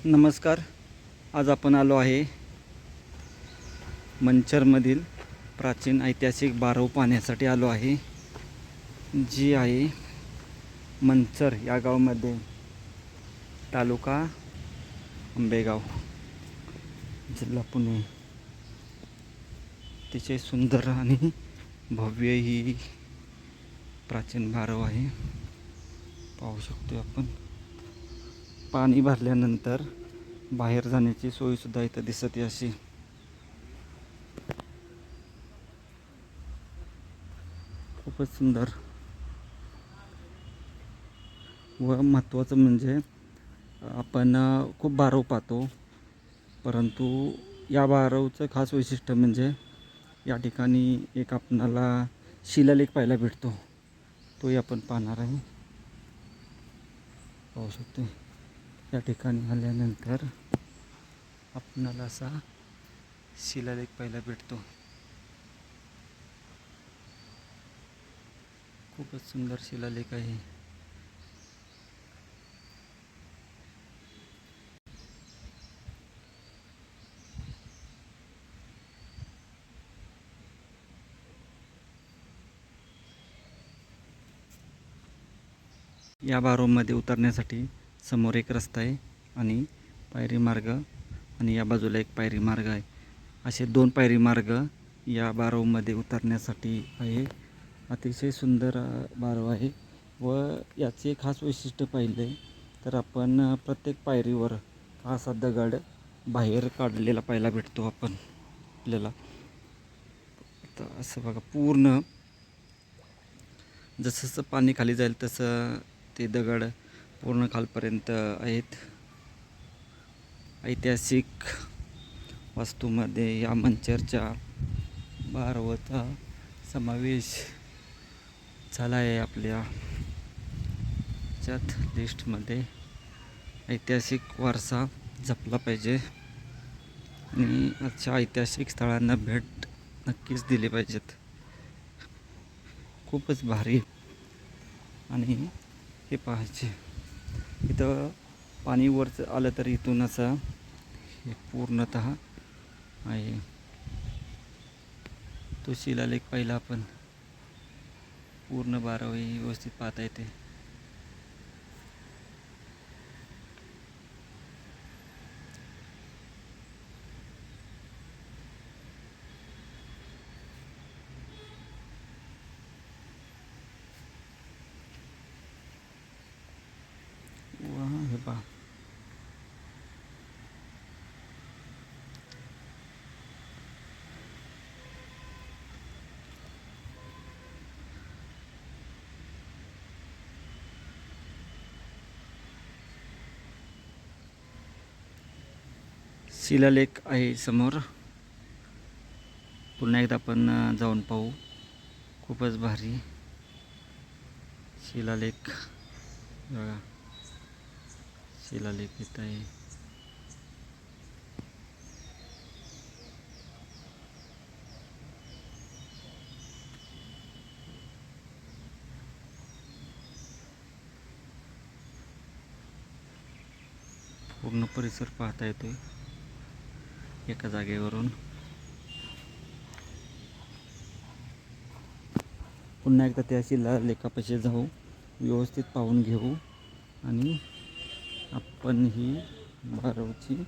नमस्कार. आज आपण आलो आहे मंचरमधील प्राचीन ऐतिहासिक बारव पाहण्यासाठी आलो आहे, जी आहे मंचर या गावामध्ये, तालुका आंबेगाव, जिल्हा पुणे. अतिशय सुंदर आणि भव्य ही प्राचीन बारव आहे. पाहू शकतो आपण. पाणी भरल्यानंतर बाहेर जाण्याची सोयीसुद्धा इथं दिसते अशी. खूपच सुंदर व महत्त्वाचं म्हणजे आपण खूप बारव पाहतो, परंतु या बारवचं खास वैशिष्ट्य म्हणजे या ठिकाणी एक आपणाला शिलालेख पाहायला भेटतो. तोही आपण पाहणार आहे. पाहू शकतो या ठिकाणी आल्यानंतर आपणाला असा शिलालेख पाहायला भेटतो. खूपच सुंदर शिलालेख आहे. या बारवमध्ये उतरण्यासाठी समोर एक रस्ता आहे आणि पायरी मार्ग, आणि या बाजूला एक पायरी मार्ग आहे. असे दोन पायरी मार्ग या बारवमध्ये उतरण्यासाठी आहे. अतिशय सुंदर बारव आहे व याचे खास वैशिष्ट्य पाहिले तर आपण प्रत्येक पायरीवर असा दगड बाहेर काढलेला पाहायला भेटतो आपण आपल्याला. तर असं बघा, पूर्ण जसं जसं पाणी खाली जाईल तसं ते दगड पूर्ण खालपर्यंत आहेत. ऐतिहासिक वास्तूमध्ये या मंचरच्या बारवचा समावेश झाला आहे आपल्या त्यात लिस्टमध्ये. ऐतिहासिक वारसा जपला पाहिजे आणि अशा ऐतिहासिक स्थळांना भेट नक्कीच दिली पाहिजेत. खूपच भारी. आणि हे पाहायचे, इथं पाणी वरच आलं तर इथून असं हे पूर्णतः आहे. तो शिलालेख पाहिला आपण. पूर्ण बारावी व्यवस्थित पाहता येते. हे पहा, शिलालेख आहे समोर. पुन्हा एकदा आपण जाऊन पाहू. खूपच भारी शिलालेख बघा. शिलालेख येत आहे. पूर्ण परिसर पाहता येतोय एका जागेवरून. पुन्हा एकदा त्या शिलालेखापाशी जाऊ, व्यवस्थित पाहून घेऊ आणि आपण ही बारवची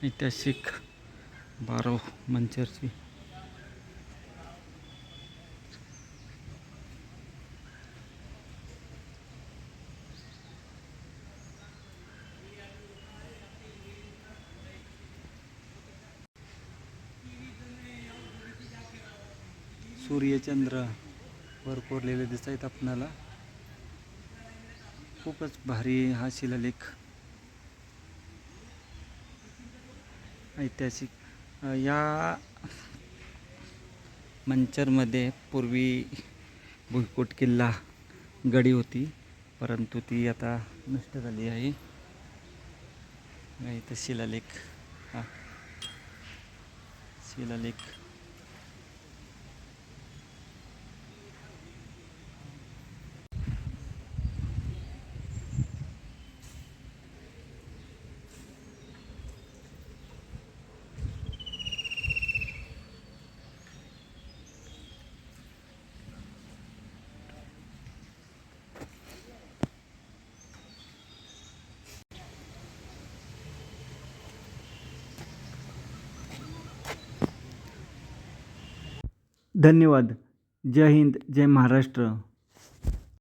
ऐतिहासिक बारव मंचरची. सूर्यचंद्र वर कोरलेले दिसत आहेत आपणाला. खूपच भारी हा शिलालेख. ऐतिहासिक या मंचरमध्ये पूर्वी भुईकोट किल्ला गडी होती. परंतु ती आता नष्ट झाली आहे. इथं शिलालेख, हा शिलालेख. धन्यवाद. जय हिंद, जय महाराष्ट्र.